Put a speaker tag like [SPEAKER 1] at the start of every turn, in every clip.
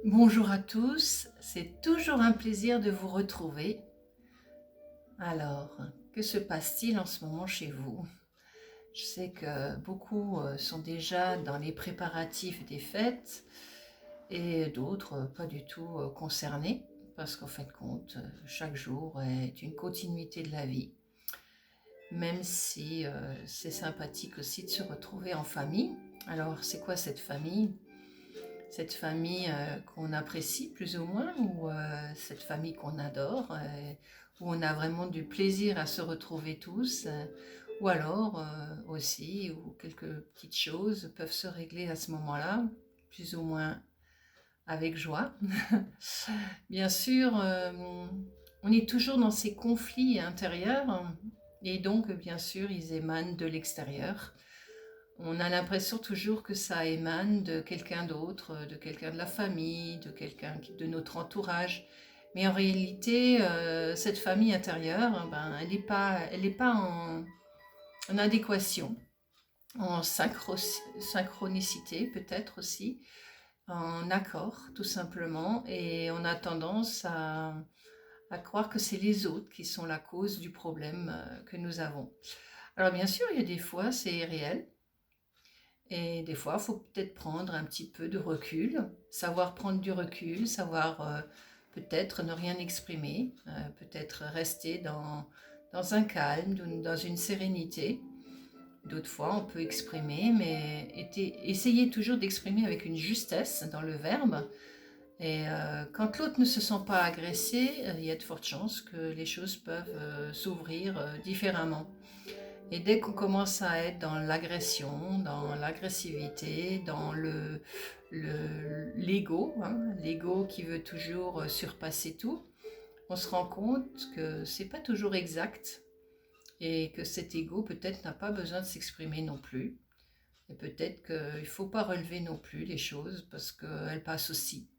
[SPEAKER 1] Bonjour à tous, c'est toujours un plaisir de vous retrouver. Alors, que se passe-t-il en ce moment chez vous? Je sais que beaucoup sont déjà dans les préparatifs des fêtes et d'autres pas du tout concernés parce qu'en fin de compte, chaque jour est une continuité de la vie, même si c'est sympathique aussi de se retrouver en famille. Alors, c'est quoi cette famille? Cette famille qu'on apprécie plus ou moins, ou cette famille qu'on adore, où on a vraiment du plaisir à se retrouver tous, ou alors aussi, où quelques petites choses peuvent se régler à ce moment-là, plus ou moins avec joie. Bien sûr, on est toujours dans ces conflits intérieurs, et donc bien sûr, ils émanent de l'extérieur. On a l'impression toujours que ça émane de quelqu'un d'autre, de quelqu'un de la famille, de quelqu'un de notre entourage. Mais en réalité, cette famille intérieure, ben, elle n'est pas en adéquation, en synchronicité peut-être aussi, en accord tout simplement. Et on a tendance à croire que c'est les autres qui sont la cause du problème que nous avons. Alors bien sûr, il y a des fois, c'est réel. Et des fois, il faut peut-être prendre un petit peu de recul, savoir prendre du recul, savoir peut-être ne rien exprimer, peut-être rester dans un calme, dans une sérénité. D'autres fois, on peut exprimer, mais essayer toujours d'exprimer avec une justesse dans le verbe. Et quand l'autre ne se sent pas agressé, il y a de fortes chances que les choses peuvent s'ouvrir différemment. Et dès qu'on commence à être dans l'agression, dans l'agressivité, dans l'ego, hein, l'ego qui veut toujours surpasser tout, on se rend compte que c'est pas toujours exact et que cet ego peut-être n'a pas besoin de s'exprimer non plus. Et peut-être qu'il ne faut pas relever non plus les choses parce qu'elles passent aussi.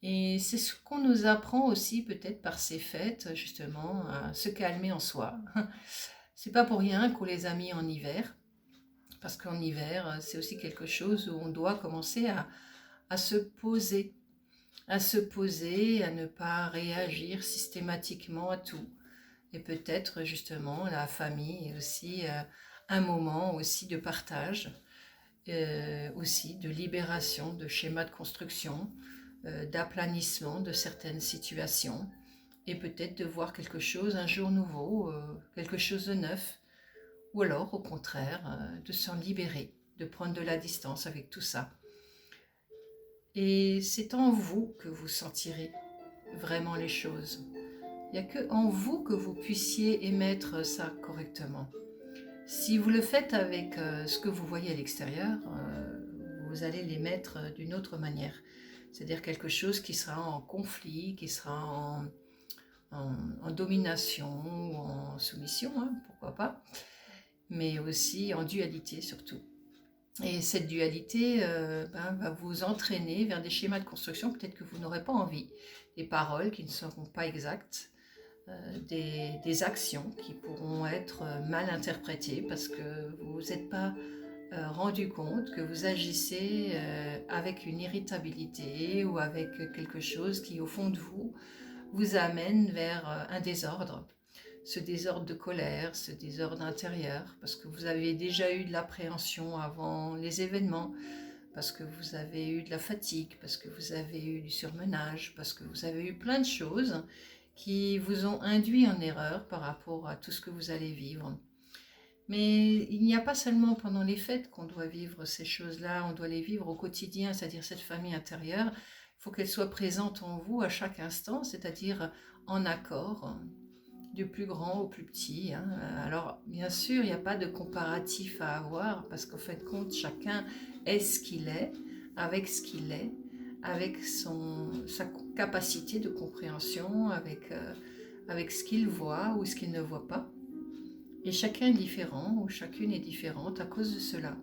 [SPEAKER 1] Et c'est ce qu'on nous apprend aussi peut-être par ces fêtes, justement, à se calmer en soi. C'est pas pour rien qu'on les a mis en hiver, parce qu'en hiver, c'est aussi quelque chose où on doit commencer à se poser, à ne pas réagir systématiquement à tout. Et peut-être justement la famille est aussi un moment aussi de partage, aussi de libération de schémas de construction, d'aplanissement de certaines situations, et peut-être de voir quelque chose, un jour nouveau, quelque chose de neuf, ou alors au contraire de s'en libérer, de prendre de la distance avec tout ça. Et c'est en vous que vous sentirez vraiment les choses. Il n'y a que en vous que vous puissiez émettre ça correctement. Si vous le faites avec ce que vous voyez à l'extérieur, vous allez l'émettre d'une autre manière. C'est-à-dire quelque chose qui sera en conflit, qui sera en domination ou en soumission, hein, pourquoi pas, mais aussi en dualité surtout. Et cette dualité va vous entraîner vers des schémas de construction peut-être que vous n'aurez pas envie, des paroles qui ne seront pas exactes, des actions qui pourront être mal interprétées parce que vous vous êtes pas rendu compte que vous agissez avec une irritabilité ou avec quelque chose qui au fond de vous vous amène vers un désordre. Ce désordre de colère, ce désordre intérieur, parce que vous avez déjà eu de l'appréhension avant les événements, parce que vous avez eu de la fatigue, parce que vous avez eu du surmenage, parce que vous avez eu plein de choses qui vous ont induit en erreur par rapport à tout ce que vous allez vivre. Mais il n'y a pas seulement pendant les fêtes qu'on doit vivre ces choses-là, on doit les vivre au quotidien, c'est-à-dire cette famille intérieure. Il faut qu'elle soit présente en vous à chaque instant, c'est-à-dire en accord, du plus grand au plus petit, hein. Alors, bien sûr, il n'y a pas de comparatif à avoir parce qu'en fin de compte, chacun est ce qu'il est, avec sa capacité de compréhension, avec ce qu'il voit ou ce qu'il ne voit pas. Et chacun est différent ou chacune est différente à cause de cela.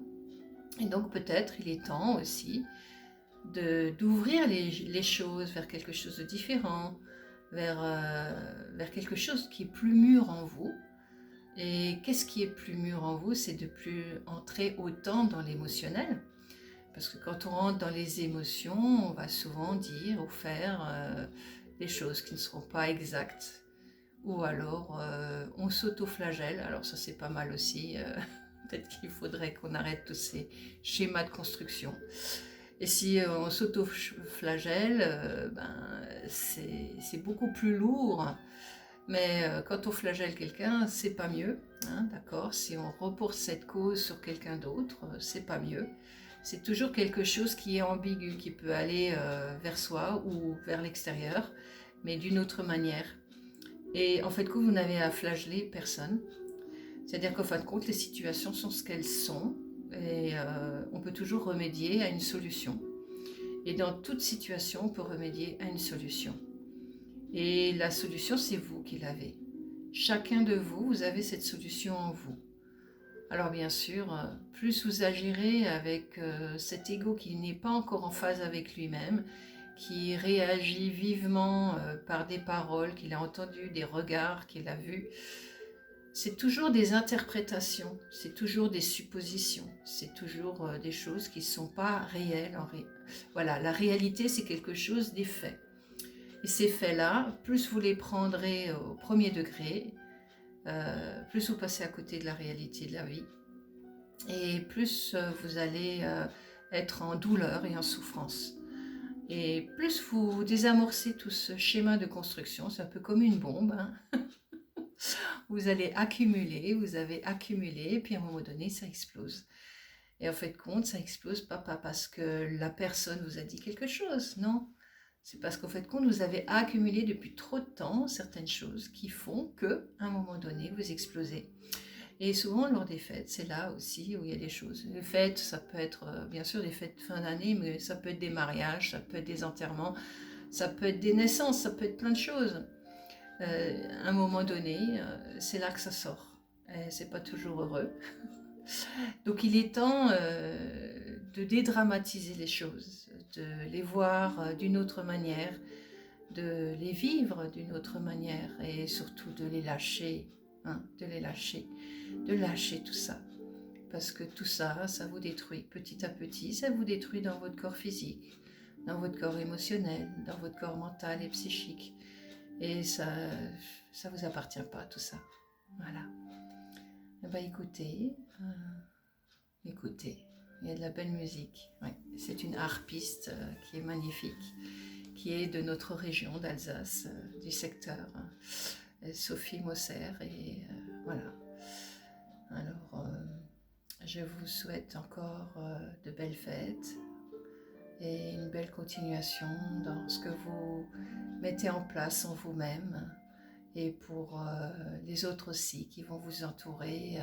[SPEAKER 1] Et donc peut-être il est temps aussi d'ouvrir les choses vers quelque chose de différent, vers quelque chose qui est plus mûr en vous. Et qu'est-ce qui est plus mûr en vous? C'est de plus entrer autant dans l'émotionnel. Parce que quand on rentre dans les émotions, on va souvent dire ou faire des choses qui ne seront pas exactes. Ou alors on s'auto-flagelle, alors ça c'est pas mal aussi, peut-être qu'il faudrait qu'on arrête tous ces schémas de construction. Et si on s'auto-flagelle, c'est beaucoup plus lourd. Mais quand on flagelle quelqu'un, c'est pas mieux, hein, d'accord? Si on reporte cette cause sur quelqu'un d'autre, c'est pas mieux. C'est toujours quelque chose qui est ambigu, qui peut aller vers soi ou vers l'extérieur, mais d'une autre manière. Et en fait, vous n'avez à flageller personne. C'est-à-dire qu'en fin de compte, les situations sont ce qu'elles sont et on peut toujours remédier à une solution. Et dans toute situation, on peut remédier à une solution. Et la solution, c'est vous qui l'avez. Chacun de vous, vous avez cette solution en vous. Alors bien sûr, plus vous agirez avec cet ego qui n'est pas encore en phase avec lui-même, qui réagit vivement par des paroles qu'il a entendues, des regards qu'il a vus, c'est toujours des interprétations, c'est toujours des suppositions, c'est toujours des choses qui ne sont pas réelles. Voilà, la réalité, c'est quelque chose des faits. Et ces faits-là, plus vous les prendrez au premier degré, plus vous passez à côté de la réalité de la vie, et plus vous allez être en douleur et en souffrance. Et plus vous désamorcez tout ce schéma de construction, c'est un peu comme une bombe, hein. Vous allez accumuler, vous avez accumulé, et puis à un moment donné, ça explose. Et en fait, compte, ça explose pas parce que la personne vous a dit quelque chose, non. C'est parce qu'en fait, compte, vous avez accumulé depuis trop de temps certaines choses qui font que, à un moment donné, vous explosez. Et souvent, lors des fêtes, c'est là aussi où il y a des choses. Les fêtes, ça peut être, bien sûr, des fêtes de fin d'année, mais ça peut être des mariages, ça peut être des enterrements, ça peut être des naissances, ça peut être plein de choses. À un moment donné, c'est là que ça sort. Et c'est pas toujours heureux. Donc il est temps de dédramatiser les choses, de les voir d'une autre manière, de les vivre d'une autre manière et surtout de les lâcher, hein, de lâcher tout ça. Parce que tout ça, ça vous détruit petit à petit, ça vous détruit dans votre corps physique, dans votre corps émotionnel, dans votre corps mental et psychique. Et ça vous appartient pas tout ça. Voilà. Eh ben écoutez, il y a de la belle musique. Ouais. C'est une harpiste qui est magnifique, qui est de notre région d'Alsace, du secteur, Sophie Mosser. Et voilà. Alors, je vous souhaite encore de belles fêtes et une belle continuation dans ce que vous mettez en place en vous-même et pour les autres aussi qui vont vous entourer,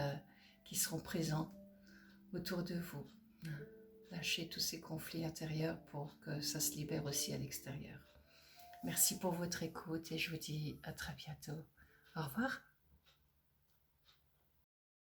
[SPEAKER 1] qui seront présents autour de vous. Lâchez tous ces conflits intérieurs pour que ça se libère aussi à l'extérieur. Merci pour votre écoute et je vous dis à très bientôt. Au revoir.